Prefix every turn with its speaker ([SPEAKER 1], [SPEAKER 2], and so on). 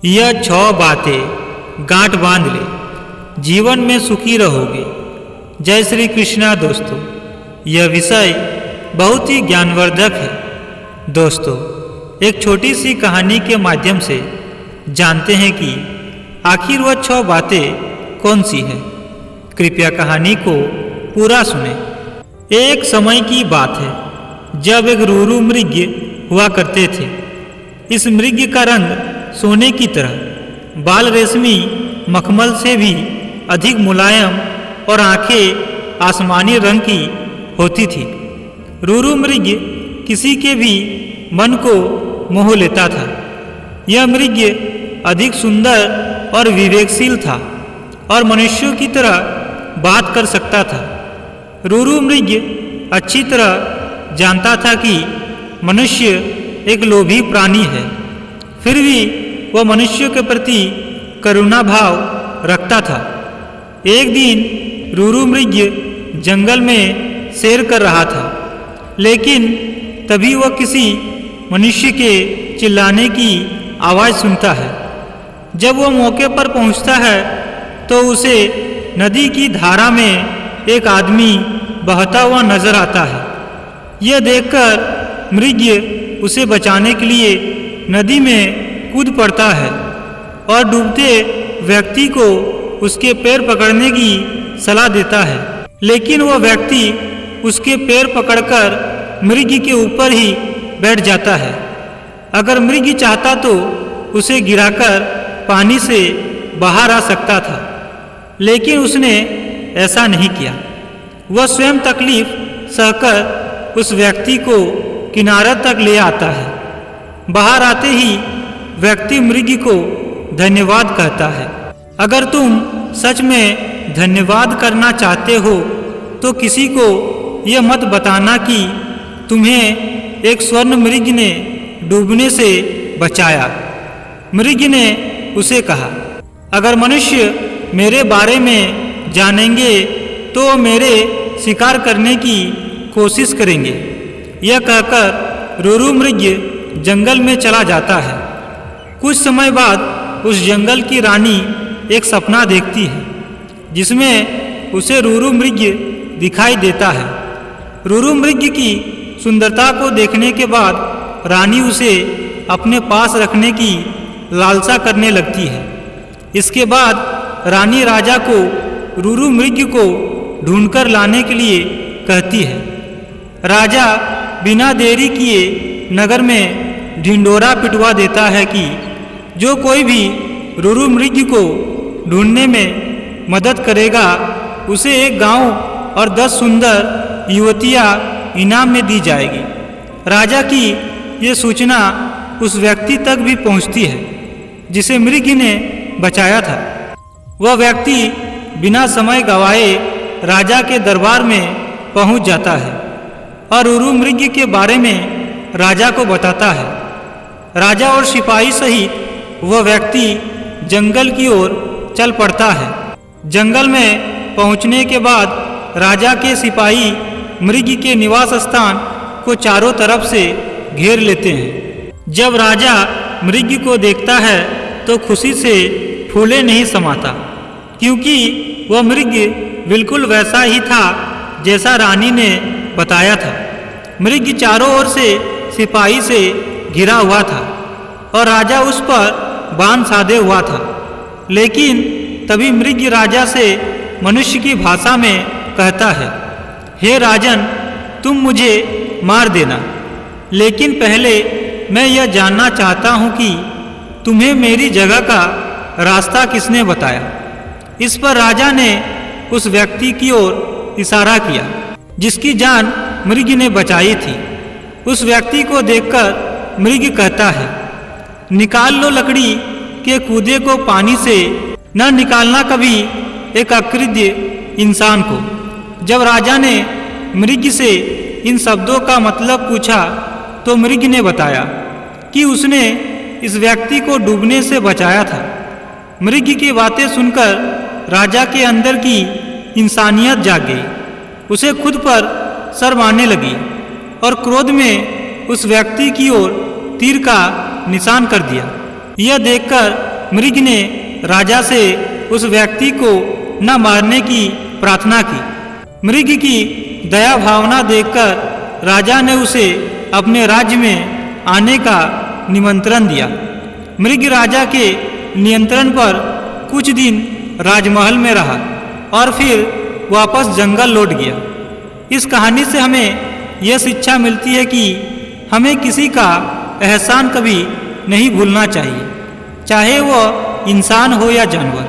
[SPEAKER 1] यह 6 बातें गांठ बांध ले, जीवन में सुखी रहोगे। जय श्री कृष्णा। दोस्तों, यह विषय बहुत ही ज्ञानवर्धक है। दोस्तों, एक छोटी सी कहानी के माध्यम से जानते हैं कि आखिर वह 6 बातें कौन सी हैं। कृपया कहानी को पूरा सुने। एक समय की बात है जब एक रूरू मृग हुआ करते थे। इस मृग का रंग सोने की तरह, बाल रेशमी मखमल से भी अधिक मुलायम और आंखें आसमानी रंग की होती थी। रूरू मृग किसी के भी मन को मोह लेता था। यह मृग अधिक सुंदर और विवेकशील था और मनुष्यों की तरह बात कर सकता था। रूरू मृग अच्छी तरह जानता था कि मनुष्य एक लोभी प्राणी है, फिर भी वह मनुष्य के प्रति करुणा भाव रखता था। एक दिन रूरू मृग जंगल में सैर कर रहा था, लेकिन तभी वह किसी मनुष्य के चिल्लाने की आवाज़ सुनता है। जब वह मौके पर पहुंचता है तो उसे नदी की धारा में एक आदमी बहता हुआ नजर आता है। यह देखकर मृग उसे बचाने के लिए नदी में कूद पड़ता है और डूबते व्यक्ति को उसके पैर पकड़ने की सलाह देता है। लेकिन वह व्यक्ति उसके पैर पकड़कर मृग के ऊपर ही बैठ जाता है। अगर मृग चाहता तो उसे गिराकर पानी से बाहर आ सकता था, लेकिन उसने ऐसा नहीं किया। वह स्वयं तकलीफ सहकर उस व्यक्ति को किनारे तक ले आता है। बाहर आते ही व्यक्ति मृग को धन्यवाद कहता है। अगर तुम सच में धन्यवाद करना चाहते हो तो किसी को यह मत बताना कि तुम्हें एक स्वर्ण मृग ने डूबने से बचाया। मृग ने उसे कहा, अगर मनुष्य मेरे बारे में जानेंगे तो मेरे शिकार करने की कोशिश करेंगे। यह कहकर रूरू मृग जंगल में चला जाता है। कुछ समय बाद उस जंगल की रानी एक सपना देखती है जिसमें उसे रूरू मृग दिखाई देता है। रूरू मृग की सुंदरता को देखने के बाद रानी उसे अपने पास रखने की लालसा करने लगती है। इसके बाद रानी राजा को रूरू मृग को ढूंढकर लाने के लिए कहती है। राजा बिना देरी किए नगर में ढिंडोरा पिटवा देता है कि जो कोई भी रूरू मृग को ढूंढने में मदद करेगा उसे एक गांव और 10 सुंदर युवतियां इनाम में दी जाएगी। राजा की ये सूचना उस व्यक्ति तक भी पहुंचती है जिसे मृग ने बचाया था। वह व्यक्ति बिना समय गवाए राजा के दरबार में पहुंच जाता है और रूरू मृग के बारे में राजा को बताता है। राजा और सिपाही सहित वह व्यक्ति जंगल की ओर चल पड़ता है। जंगल में पहुंचने के बाद राजा के सिपाही मृग के निवास स्थान को चारों तरफ से घेर लेते हैं। जब राजा मृग को देखता है तो खुशी से फूले नहीं समाता, क्योंकि वह मृग बिल्कुल वैसा ही था जैसा रानी ने बताया था। मृग चारों ओर से सिपाही से घिरा हुआ था और राजा उस पर बाण साधे हुआ था। लेकिन तभी मृग राजा से मनुष्य की भाषा में कहता है, हे राजन, तुम मुझे मार देना, लेकिन पहले मैं यह जानना चाहता हूँ कि तुम्हें मेरी जगह का रास्ता किसने बताया। इस पर राजा ने उस व्यक्ति की ओर इशारा किया जिसकी जान मृग ने बचाई थी। उस व्यक्ति को देखकर मृग कहता है, निकाल लो लकड़ी के कूदे को पानी से, न निकालना कभी एक अकृत्य इंसान को। जब राजा ने मृग से इन शब्दों का मतलब पूछा तो मृग ने बताया कि उसने इस व्यक्ति को डूबने से बचाया था। मृग की बातें सुनकर राजा के अंदर की इंसानियत जाग गई। उसे खुद पर शर्म आने लगी और क्रोध में उस व्यक्ति की ओर तीर का निशान कर दिया। यह देखकर मृग ने राजा से उस व्यक्ति को न मारने की प्रार्थना की। मृग की दया भावना देखकर राजा ने उसे अपने राज्य में आने का निमंत्रण दिया। मृग राजा के नियंत्रण पर कुछ दिन राजमहल में रहा और फिर वापस जंगल लौट गया। इस कहानी से हमें यह शिक्षा मिलती है कि हमें किसी का एहसान कभी नहीं भूलना चाहिए, चाहे वह इंसान हो या जानवर।